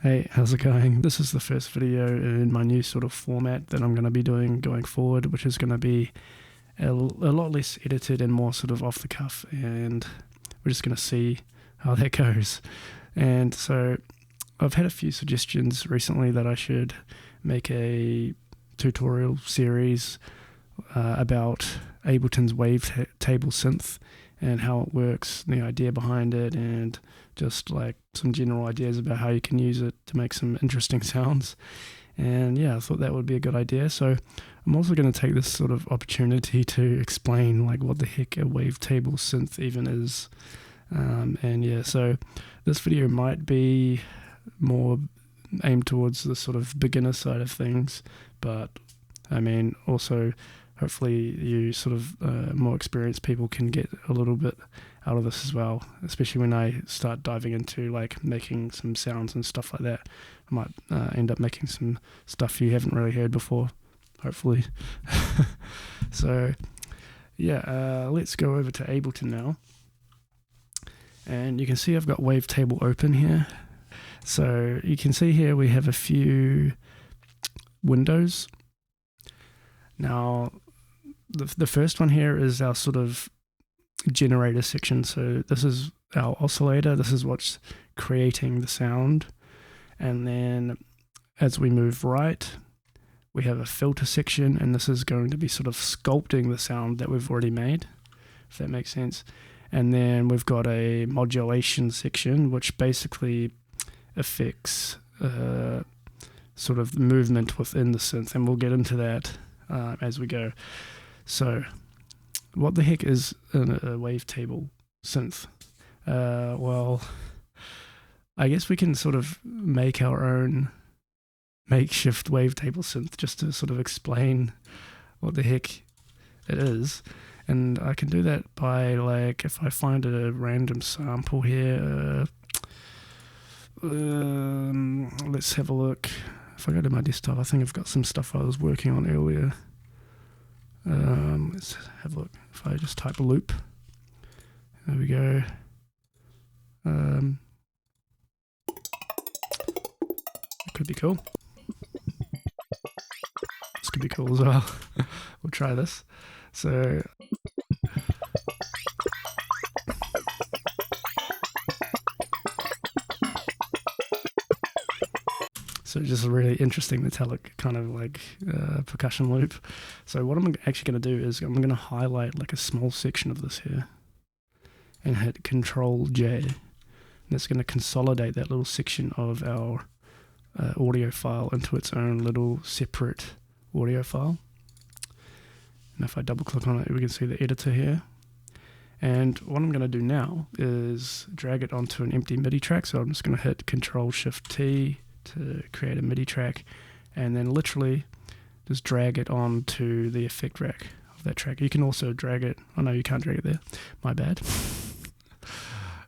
Hey, how's it going? This is the first video in my new sort of format that I'm going to be doing going forward, which is going to be a lot less edited and more sort of off the cuff, and we're just going to see how that goes. And so I've had a few suggestions recently that I should make a tutorial series about Ableton's Wavetable synth and how it works, the idea behind it, and just like some general ideas about how you can use it to make some interesting sounds. And yeah, I thought that would be a good idea. So I'm also going to take this sort of opportunity to explain like what the heck a wavetable synth even is. And yeah, so this video might be more aimed towards the sort of beginner side of things, but I mean also hopefully you sort of more experienced people can get a little bit out of this as well, especially when I start diving into like making some sounds and stuff like that. I might end up making some stuff you haven't really heard before, hopefully. So yeah, let's go over to Ableton now. And you can see I've got Wavetable open here. So you can see here we have a few windows. Now, the first one here is our sort of generator section. So this is our oscillator. This is what's creating the sound. And then as we move right, we have a filter section, and this is going to be sort of sculpting the sound that we've already made, if that makes sense. And then we've got a modulation section, which basically affects sort of movement within the synth, and we'll get into that as we go. So what the heck is a wavetable synth? Well, I guess we can sort of make our own makeshift wavetable synth just to sort of explain what the heck it is. And I can do that by, like, if I find a random sample here, let's have a look. If I go to my desktop, I think I've got some stuff I was working on earlier. Let's have a look. If I just type loop, there we go. It could be cool. This could be cool as well. We'll try this. So just a really interesting metallic kind of like percussion loop. So what I'm actually going to do is I'm going to highlight like a small section of this here and hit Control J. And it's going to consolidate that little section of our audio file into its own little separate audio file. And if I double click on it, we can see the editor here. And what I'm going to do now is drag it onto an empty MIDI track. So I'm just going to hit Control Shift T to create a MIDI track, and then literally just drag it onto the effect rack of that track. You can also drag it. Oh no, you can't drag it there. My bad.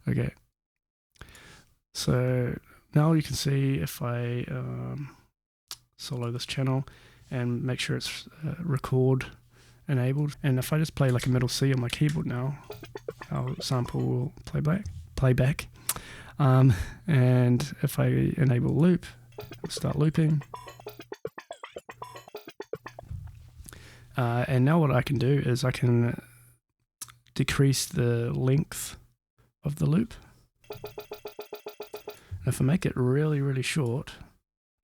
Okay. So now you can see if I solo this channel and make sure it's record enabled, and if I just play like a middle C on my keyboard now, our sample will play back. And if I enable loop, it'll start looping. And now what I can do is I can decrease the length of the loop. And if I make it really, really short,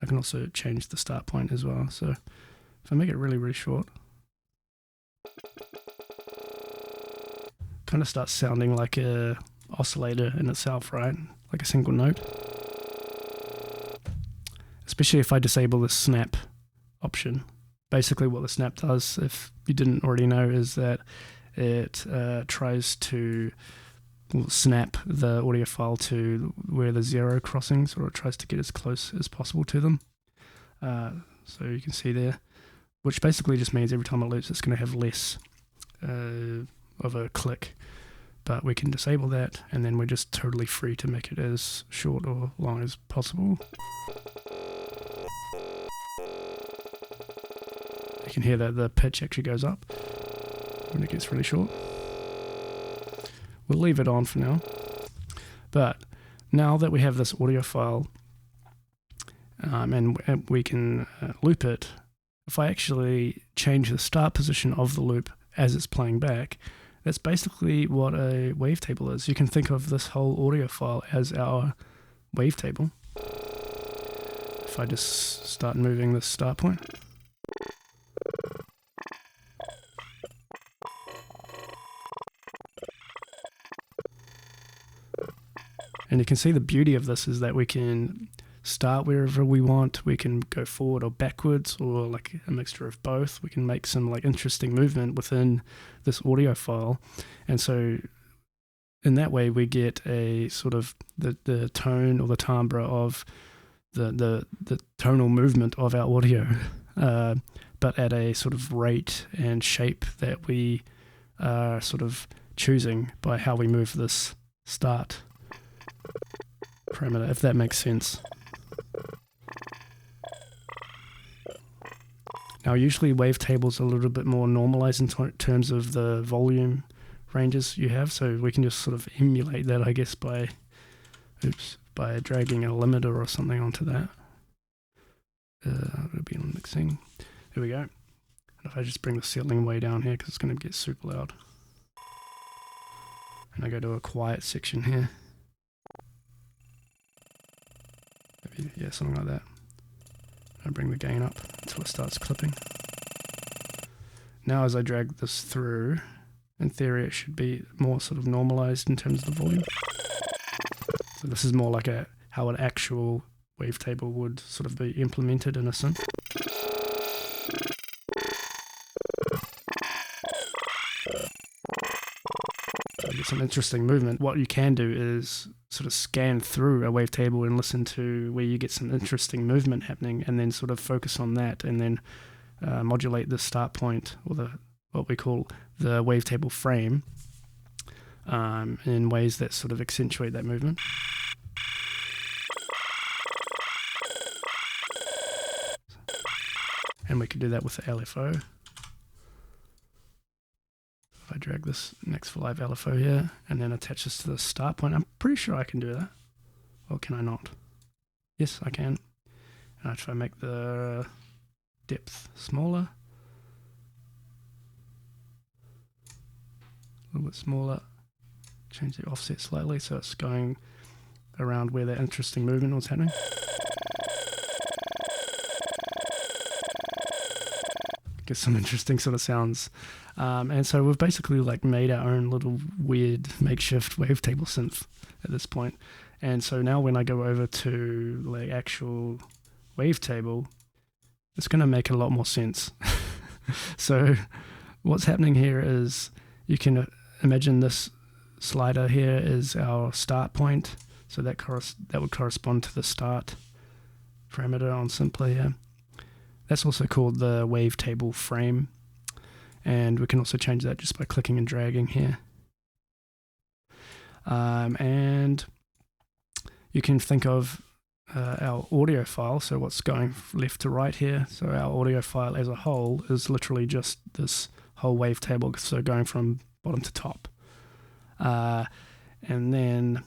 I can also change the start point as well. So if I make it really, really short, kind of starts sounding like a oscillator in itself, right? Like a single note. Especially if I disable the snap option. Basically what the snap does, if you didn't already know, is that it tries to snap the audio file to where the zero crossings, or it tries to get as close as possible to them. So you can see there, which basically just means every time it loops it's going to have less of a click. But we can disable that, and then we're just totally free to make it as short or long as possible. You can hear that the pitch actually goes up when it gets really short. We'll leave it on for now. But now that we have this audio file and we can loop it. If I actually change the start position of the loop as it's playing back, that's basically what a wavetable is. You can think of this whole audio file as our wavetable. If I just start moving the start point. And you can see the beauty of this is that we can start wherever we want. We can go forward or backwards, or like a mixture of both. We can make some like interesting movement within this audio file. And so in that way we get a sort of the tone or the timbre of the tonal movement of our audio, but at a sort of rate and shape that we are sort of choosing by how we move this start parameter, if that makes sense. Now usually wavetables are a little bit more normalized in terms of the volume ranges you have, so we can just sort of emulate that, I guess, by dragging a limiter or something onto that. It'll be on mixing. There we go. And if I just bring the ceiling way down here, because it's going to get super loud. And I go to a quiet section here. Maybe, yeah, something like that. I bring the gain up until it starts clipping. Now as I drag this through, in theory it should be more sort of normalized in terms of the volume. So this is more like how an actual wavetable would sort of be implemented in a synth. So you get some interesting movement. What you can do is sort of scan through a wavetable and listen to where you get some interesting movement happening, and then sort of focus on that, and then modulate the start point, or what we call the wavetable frame, in ways that sort of accentuate that movement. And we can do that with the LFO. If I drag this next live LFO here and then attach this to the start point, I'm pretty sure I can do that. Or can I not? Yes, I can. And I try to make the depth smaller. A little bit smaller. Change the offset slightly so it's going around where that interesting movement was happening. Get some interesting sort of sounds. And so we've basically like made our own little weird makeshift wavetable synth at this point. And so now when I go over to like actual wavetable, it's going to make a lot more sense. So what's happening here is you can imagine this slider here is our start point. So that would correspond to the start parameter on Simpler here. That's also called the wavetable frame, and we can also change that just by clicking and dragging here. And you can think of our audio file, so what's going left to right here. So our audio file as a whole is literally just this whole wavetable, so going from bottom to top. And then,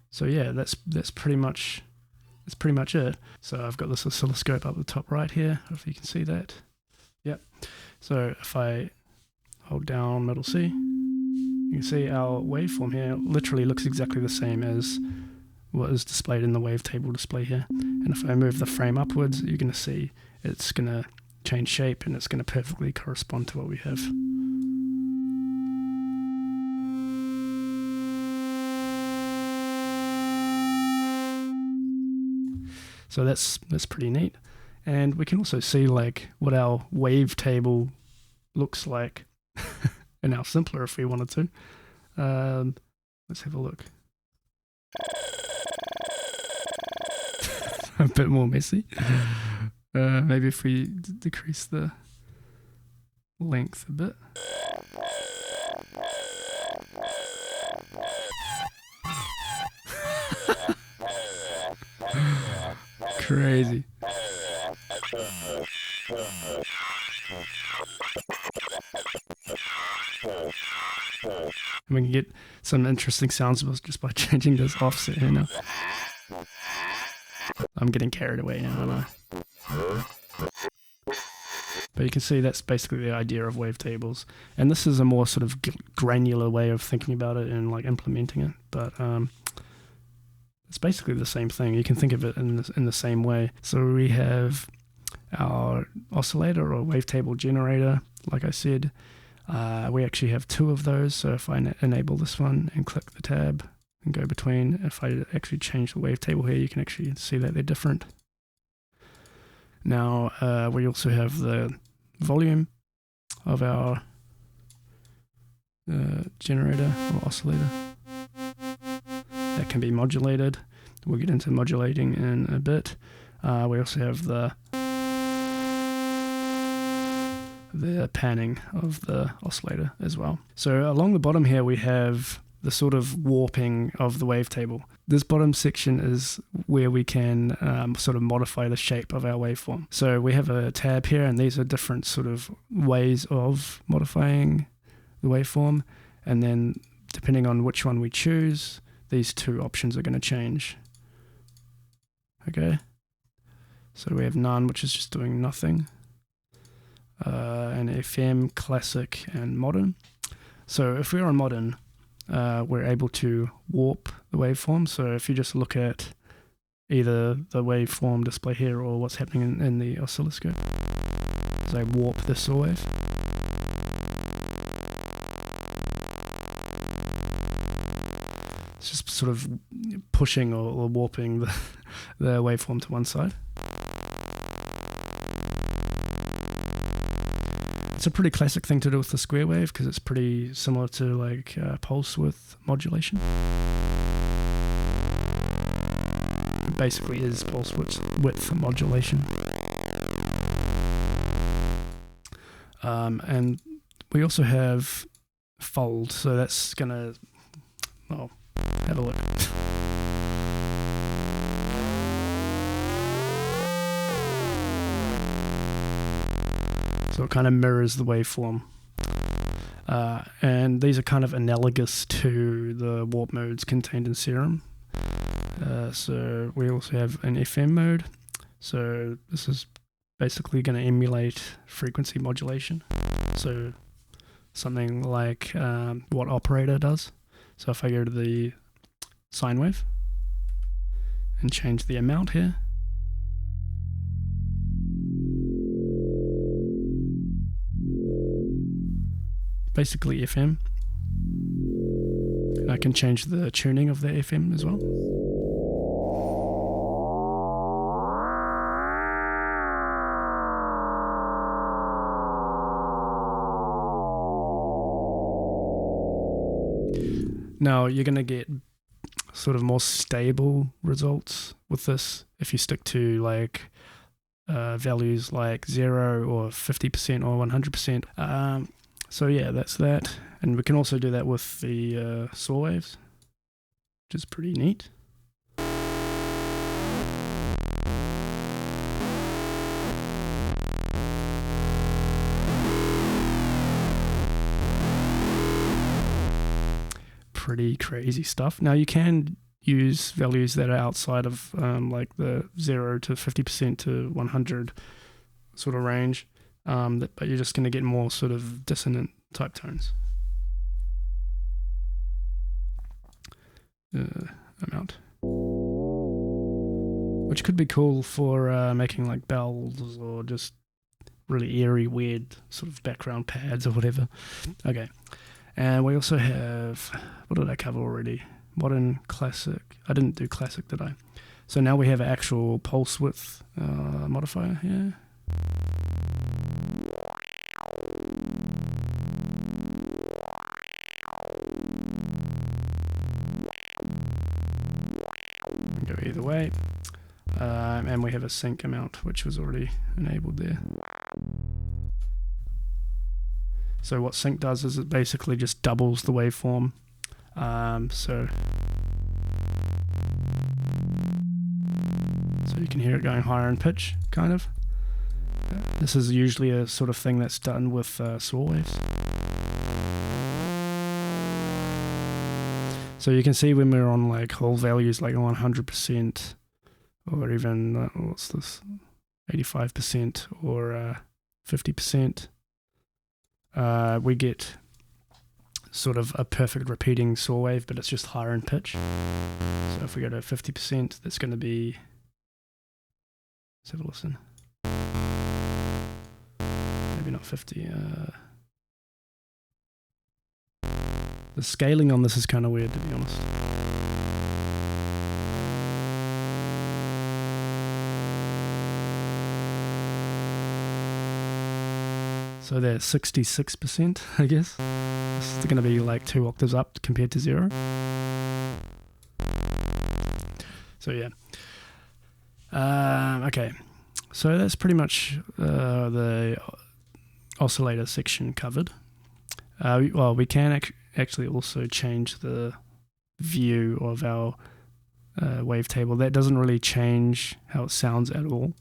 so yeah, that's pretty much it. So I've got this oscilloscope up the top right here, if you can see that. Yep. So if I hold down middle C, you can see our waveform here literally looks exactly the same as what is displayed in the wavetable display here. And if I move the frame upwards, you're going to see it's going to change shape, and it's going to perfectly correspond to what we have. So that's pretty neat. And we can also see like what our wavetable looks like in our Simpler if we wanted to. Let's have a look. A bit more messy. Maybe if we decrease the length a bit. Crazy. And we can get some interesting sounds just by changing this offset here now. I'm getting carried away now, aren't I? But you can see that's basically the idea of wavetables. And this is a more sort of granular way of thinking about it and like implementing it. But it's basically the same thing. You can think of it in the same way. So we have our oscillator or wavetable generator, like I said. We actually have 2 of those. So if I enable this one and click the tab and go between, if I actually change the wavetable here, you can actually see that they're different. Now we also have the volume of our generator or oscillator. That can be modulated. We'll get into modulating in a bit. We also have the panning of the oscillator as well. So along the bottom here we have the sort of warping of the wavetable. This bottom section is where we can sort of modify the shape of our waveform. So we have a tab here, and these are different sort of ways of modifying the waveform. And then depending on which one we choose, these 2 options are going to change. Okay. So we have none, which is just doing nothing. And FM, classic, and modern. So if we're on modern, we're able to warp the waveform. So if you just look at either the waveform display here or what's happening in the oscilloscope, as I warp the saw wave, it's just sort of pushing or warping the waveform to one side. It's a pretty classic thing to do with the square wave because it's pretty similar to like pulse width modulation. It basically is pulse width modulation. And we also have fold, so that's gonna, well, have a look. So it kind of mirrors the waveform. And these are kind of analogous to the warp modes contained in Serum. So we also have an FM mode. So this is basically going to emulate frequency modulation. So something like what operator does. So if I go to the sine wave and change the amount here, basically FM. And I can change the tuning of the FM as well. Now you're going to get sort of more stable results with this if you stick to like values like 0 or 50% or 100%. So yeah, that's that. And we can also do that with the saw waves, which is pretty neat. Pretty crazy stuff. Now you can use values that are outside of like the 0 to 50% to 100 sort of range. But you're just going to get more sort of dissonant type tones. Amount. Which could be cool for making like bells or just really eerie, weird sort of background pads or whatever. Okay. And we also have, what did I cover already? Modern, classic. I didn't do classic, did I? So now we have an actual pulse width modifier here. Go either way. And we have a sync amount, which was already enabled there. So what sync does is it basically just doubles the waveform. So you can hear it going higher in pitch, kind of. This is usually a sort of thing that's done with saw waves. So you can see when we're on like whole values like 100% or even, what's this, 85% or 50%, we get sort of a perfect repeating saw wave, but it's just higher in pitch. So if we go to 50%, that's going to be, let's have a listen. Maybe not 50. The scaling on this is kind of weird, to be honest. So they're 66%, I guess. This is going to be like 2 octaves up compared to 0. So yeah. Okay. So that's pretty much the oscillator section covered. Well, we can actually also change the view of our wavetable. That doesn't really change how it sounds at all,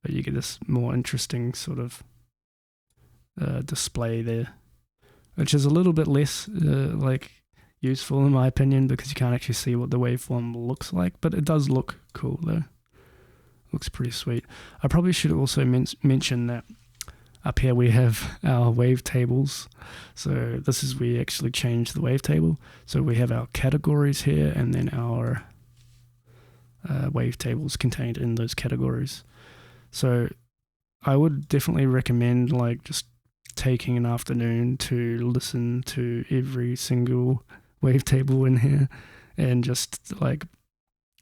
but you get this more interesting sort of display there, which is a little bit less like useful in my opinion, because you can't actually see what the waveform looks like, but it does look cool though. Looks pretty sweet. I probably should also mention that up here we have our wavetables. So this is where we actually change the wavetable. So we have our categories here, and then our wavetables contained in those categories. So I would definitely recommend like just taking an afternoon to listen to every single wavetable in here, and just like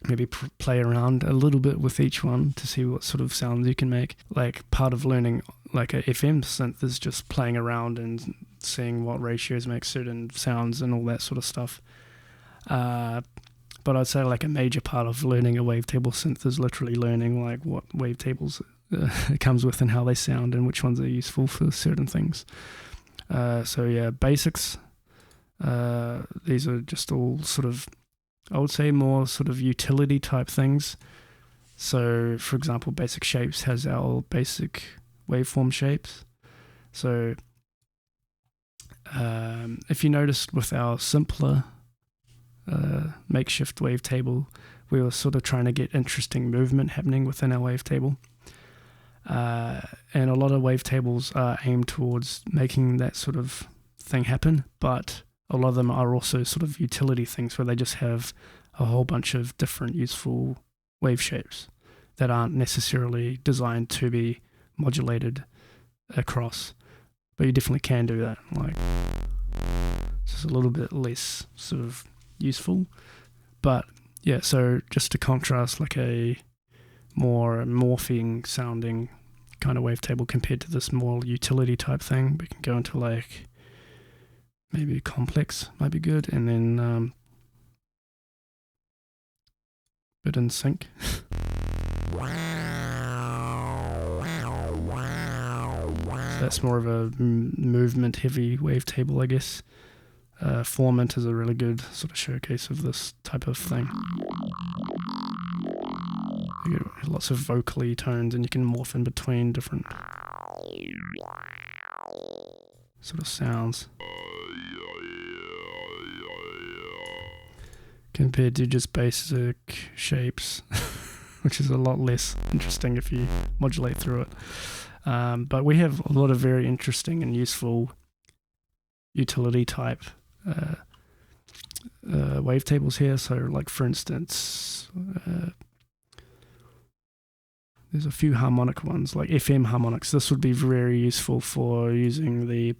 maybe play around a little bit with each one to see what sort of sounds you can make. Like part of learning like a FM synth is just playing around and seeing what ratios make certain sounds and all that sort of stuff. But I'd say like a major part of learning a wavetable synth is literally learning like what wavetables it comes with and how they sound and which ones are useful for certain things. So yeah, basics. These are just all sort of, I would say, more sort of utility type things. So for example, basic shapes has our basic waveform shapes. So if you noticed with our simpler makeshift wavetable, we were sort of trying to get interesting movement happening within our wavetable. And a lot of wavetables are aimed towards making that sort of thing happen, but a lot of them are also sort of utility things where they just have a whole bunch of different useful wave shapes that aren't necessarily designed to be modulated across, but you definitely can do that. Like, it's just a little bit less sort of useful, but yeah. So just to contrast, like a more morphing sounding kind of wavetable compared to this more utility type thing, we can go into like maybe complex might be good, and then bit in sync. So that's more of a movement heavy wavetable, I guess. Formant is a really good sort of showcase of this type of thing. You get lots of vocally tones, and you can morph in between different sort of sounds, compared to just basic shapes, which is a lot less interesting if you modulate through it. But we have a lot of very interesting and useful utility type wavetables here. So like for instance, there's a few harmonic ones, like FM harmonics. This would be very useful for using the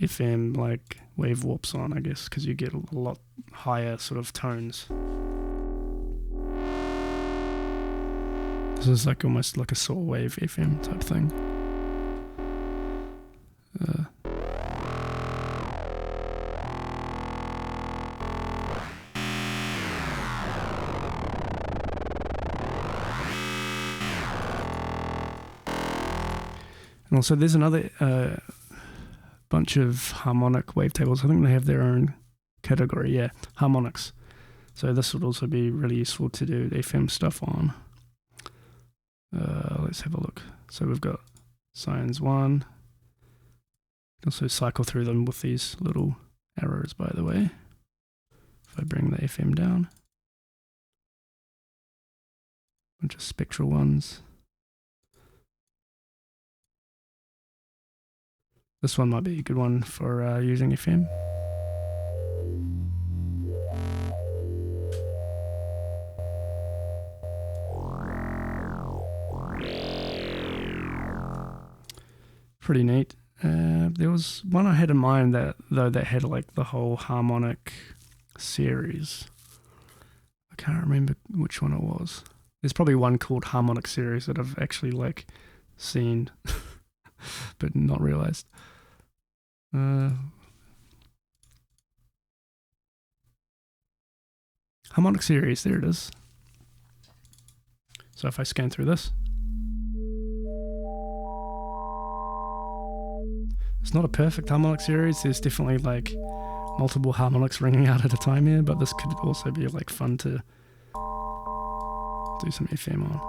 FM like wave warps on, I guess, because you get a lot higher sort of tones. This is like almost like a saw wave FM type thing. And also there's another bunch of harmonic wavetables. I think they have their own category, yeah, harmonics. So this would also be really useful to do FM stuff on. Let's have a look. So we've got sines 1. Also cycle through them with these little arrows, by the way. If I bring the FM down. bunch of spectral ones. This one might be a good one for using FM. Pretty neat. There was one I had in mind that had like the whole harmonic series. I can't remember which one it was. There's probably one called Harmonic Series that I've actually like seen but not realized. Harmonic Series, there it is. So if I scan through this, it's not a perfect harmonic series. There's definitely like multiple harmonics ringing out at a time here, but this could also be like fun to do some FM on.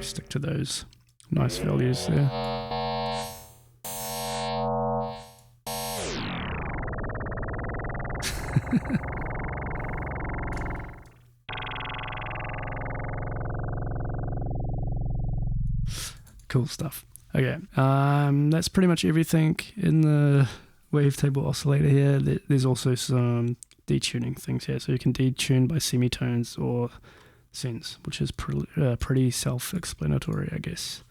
Stick to those nice values there. Cool stuff. Okay, that's pretty much everything in the Wavetable oscillator here. There's also some detuning things here, so you can detune by semitones or cents, which is pretty self-explanatory, I guess.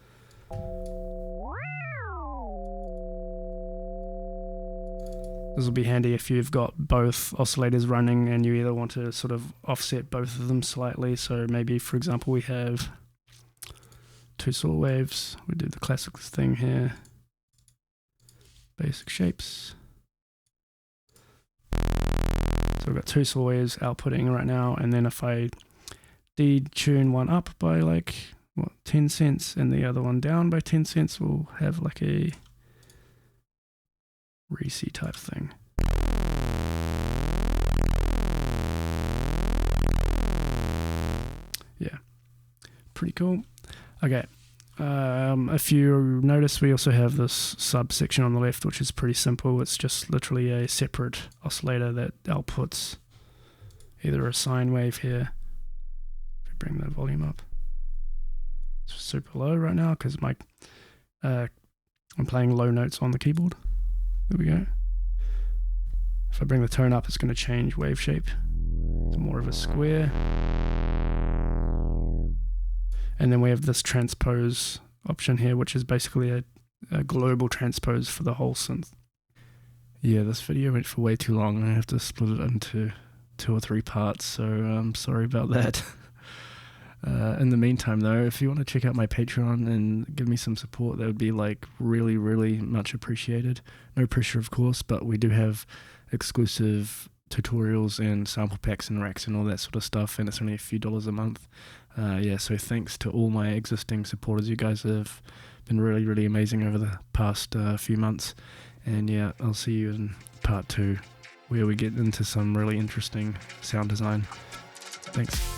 This will be handy if you've got both oscillators running and you either want to sort of offset both of them slightly. So maybe, for example, we have two saw waves. We do the classic thing here. Basic shapes. So we've got two saw waves outputting right now, and then if I detune one up by like 10 cents and the other one down by 10 cents, we'll have like a Reese type thing. Yeah, pretty cool. Okay, if you notice, we also have this subsection on the left, which is pretty simple. It's just literally a separate oscillator that outputs either a sine wave here. If we bring the volume up, it's super low right now because I'm playing low notes on the keyboard. There we go. If I bring the tone up, it's going to change wave shape to more of a square. And then we have this transpose option here, which is basically a global transpose for the whole synth. Yeah, this video went for way too long. I have to split it into 2 or 3 parts, so I'm sorry about that. In the meantime, though, if you want to check out my Patreon and give me some support, that would be like really, really much appreciated. No pressure, of course, but we do have exclusive tutorials and sample packs and racks and all that sort of stuff, and it's only a few dollars a month. Yeah, so thanks to all my existing supporters. You guys have been really, really amazing over the past few months. And yeah, I'll see you in part 2, where we get into some really interesting sound design. Thanks.